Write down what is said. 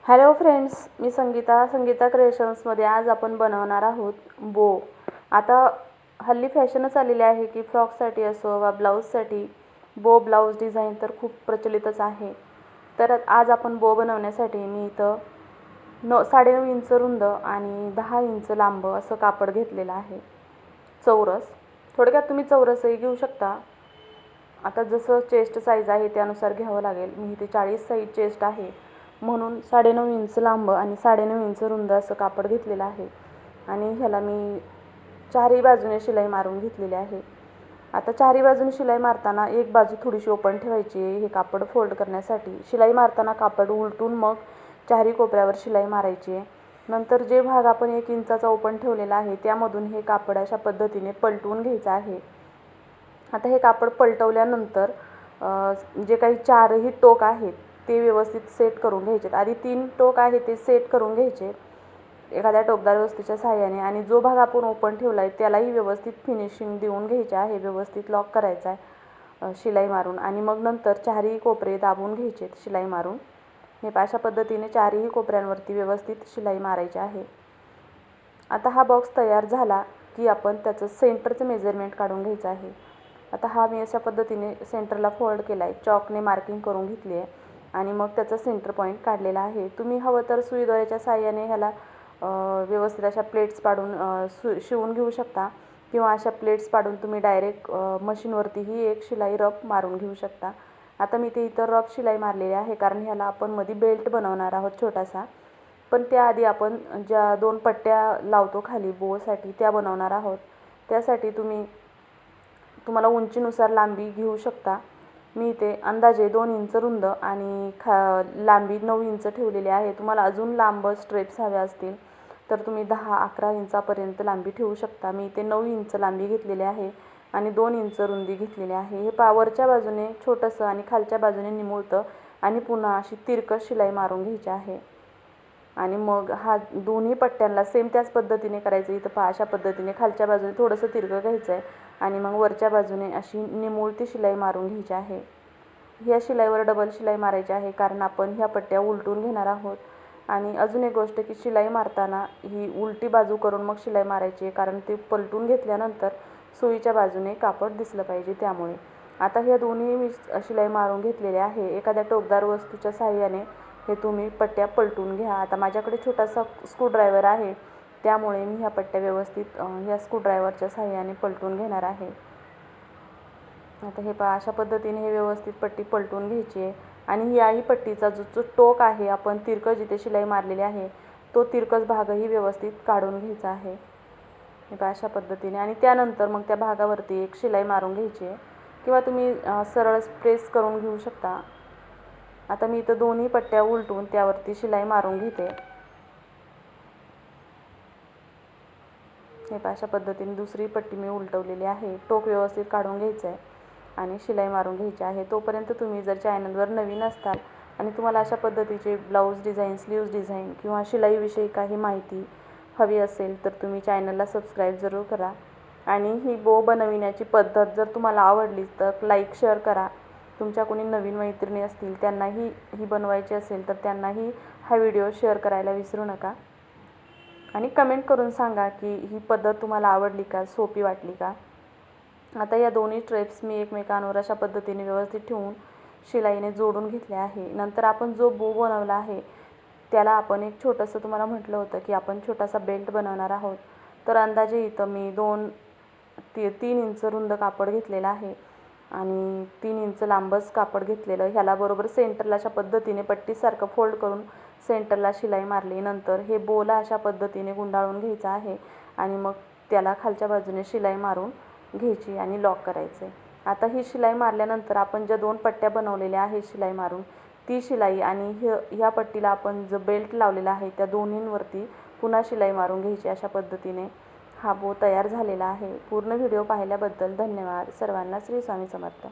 Hello friends, मी संगीता क्रिएशन्समध्ये आज आपण बनवणार आहोत बो. आता हल्ली फॅशनच आलेली आहे की फ्रॉकसाठी असो वा ब्लाऊजसाठी बो ब्लाऊज डिझाईन तर खूप प्रचलितच आहे. तर आज आपण बो बनवण्यासाठी मी इथं 9.5 इंच रुंद आणि 10 इंच लांब असं कापड घेतलेलं आहे. चौरस, थोडक्यात तुम्ही चौरसही घेऊ शकता. आता जसं चेस्ट साईज आहे त्यानुसार घ्यावं लागेल. मी इथे 40 साईज चेस्ट आहे म्हणून 9.5 इंच लांब आणि 9.5 इंच रुंद असं कापड घेतलेलं आहे आणि ह्याला मी चारही बाजूने शिलाई मारून घेतलेली आहे. आता चारही बाजूने शिलाई मारताना एक बाजू थोडीशी ओपन ठेवायची आहे हे कापड फोल्ड करण्यासाठी. शिलाई मारताना कापड उलटून मग चारही कोपऱ्यावर शिलाई मारायची आहे. नंतर जे भाग आपण 1 इंचाचा ओपन ठेवलेला आहे त्यामधून हे कापड अशा पद्धतीने पलटवून घ्यायचं आहे. आता हे कापड पलटवल्यानंतर जे काही चारही टोक आहेत ते व्यवस्थित सेट करून घ्यायचे. आधी 3 टोक आहे ते सेट करून घ्यायचे एखाद्या टोकदार वस्तूच्या सहाय्याने आणि जो भाग आपण ओपन ठेवला आहे त्यालाही व्यवस्थित फिनिशिंग देऊन घ्यायचे आहे. व्यवस्थित लॉक करायचा आहे शिलाई मारून आणि मग नंतर चारही कोपरे दाबून घ्यायचे शिलाई मारून. हे अशा पद्धतीने चारही कोपऱ्यांवरती व्यवस्थित शिलाई मारायची आहे. आता हा बॉक्स तयार झाला की आपण त्याचं सेंटरचं मेजरमेंट काढून घ्यायचं आहे. आता हा मी अशा पद्धतीने सेंटरला फोल्ड केला आहे, चॉकने मार्किंग करून घेतली आहे आणि मग त्याचा सेंटर पॉईंट काढलेला आहे. तुम्ही हवं तर सुई दोऱ्याच्या साहाय्याने ह्याला व्यवस्थित अशा प्लेट्स पाडून शिवून घेऊ शकता किंवा अशा प्लेट्स पाडून तुम्ही डायरेक्ट मशीनवरतीही एक शिलाई रफ मारून घेऊ शकता. आता मी ते इतर रफ शिलाई मारलेली आहे कारण ह्याला आपण मध्ये बेल्ट बनवणार आहोत छोटासा. पण त्याआधी आपण ज्या 2 पट्ट्या लावतो खाली बोसाठी त्या बनवणार आहोत. त्यासाठी तुम्हाला उंचीनुसार लांबी घेऊ शकता. मी इथे अंदाजे 2 इंच रुंद आणि लांबी 9 इंच ठेवलेली आहे. तुम्हाला अजून लांब स्ट्रेप्स हव्या असतील तर तुम्ही 10-11 इंचापर्यंत लांबी ठेवू शकता. मी इथे 9 इंच लांबी घेतलेली आहे आणि 2 इंच रुंदी घेतलेली आहे. हे वरच्या बाजूने छोटंसं आणि खालच्या बाजूने निमुळतं आणि पुन्हा अशी तिरकस शिलाई मारून घ्यायची आहे आणि मग हा दोन्ही पट्ट्यांना सेम त्याच पद्धतीने करायचं. इथं अशा पद्धतीने खालच्या बाजूने थोडंसं तिरकं घ्यायचं आहे आणि मग वरच्या बाजूने अशी निमुळती शिलाई मारून घ्यायची आहे. ह्या शिलाईवर डबल शिलाई मारायची आहे कारण आपण ह्या पट्ट्या उलटून घेणार आहोत. आणि अजून एक गोष्ट की शिलाई मारताना ही उलटी बाजू करून मग शिलाई मारायची आहे कारण ते पलटून घेतल्यानंतर सुईच्या बाजूने कापड दिसलं पाहिजे त्यामुळे. आता ह्या दोन्ही मी शिलाई मारून घेतलेले आहे. एखाद्या टोकदार वस्तूच्या साहाय्याने हे तुम्ही पट्ट्या पलटून घ्या. आता माझ्याकडे छोटासा स्क्रूड्रायव्हर आहे त्यामुळे मी ह्या पट्ट्या व्यवस्थित ह्या स्क्रूड्रायव्हरच्या साहाय्याने पलटून घेणार आहे. आता हे अशा पद्धतीने हे व्यवस्थित पट्टी पलटून घ्यायची आहे आणि याही पट्टीचा जो टोक आहे आपण तिरकस जिथे शिलाई मारलेली आहे तो तिरकस भागही व्यवस्थित काढून घ्यायचा आहे. हे अशा पद्धतीने आणि त्यानंतर मग त्या भागावरती एक शिलाई मारून घ्यायची आहे किंवा तुम्ही सरळ प्रेस करून घेऊ शकता. आता मी इथं दोन्ही पट्ट्या उलटून त्यावरती शिलाई मारून घेते. हे अशा पद्धतीने दुसरी पट्टी मी उलटवलेली आहे. टोक व्यवस्थित काढून घ्यायचं आहे आणि शिलाई मारून घ्यायची आहे. तोपर्यंत तुम्ही जर चॅनलवर नवीन असताल आणि तुम्हाला अशा पद्धतीचे ब्लाऊज डिझाईन, स्लीव्ज डिझाईन किंवा शिलाईविषयी काही माहिती हवी असेल तर तुम्ही चॅनलला सबस्क्राईब जरूर करा. आणि ही बो बनविण्याची पद्धत जर तुम्हाला आवडली तर लाईक शेअर करा. तुमच्या कोणी नवीन मैत्रिणी असतील त्यांनाही ही बनवायची असेल तर त्यांनाही हा व्हिडिओ शेअर करायला विसरू नका आणि कमेंट करून सांगा की ही पद्धत तुम्हाला आवडली का, सोपी वाटली का. आता या दोन्ही स्ट्रेप्स मी एकमेकांवर अशा पद्धतीने व्यवस्थित ठेवून शिलाईने जोडून घेतले आहे. नंतर आपण जो बो बनवला आहे त्याला आपण एक छोटंसं तुम्हाला म्हटलं होतं की आपण छोटासा बेल्ट बनवणार आहोत. तर अंदाजे इथं मी 3 इंच रुंद कापड घेतलेलं आहे आणि 3 इंच लांबच कापड घेतलेलं. ह्याला बरोबर सेंटरला अशा पद्धतीने पट्टीसारखं फोल्ड करून सेंटरला शिलाई मारली. नंतर हे बोला अशा पद्धतीने गुंडाळून घ्यायचं आहे आणि मग त्याला खालच्या बाजूने शिलाई मारून घ्यायची आणि लॉक करायचं आहे. आता ही शिलाई मारल्यानंतर आपण ज्या 2 पट्ट्या बनवलेल्या आहेत शिलाई मारून ती शिलाई आणि ह्या पट्टीला आपण जो बेल्ट लावलेला आहे त्या दोन्हींवरती पुन्हा शिलाई मारून घ्यायची. अशा पद्धतीने हा बो तयार झालेला आहे. पूर्ण व्हिडिओ पाहिल्याबद्दल धन्यवाद. सर्वांना श्री स्वामी समर्थ.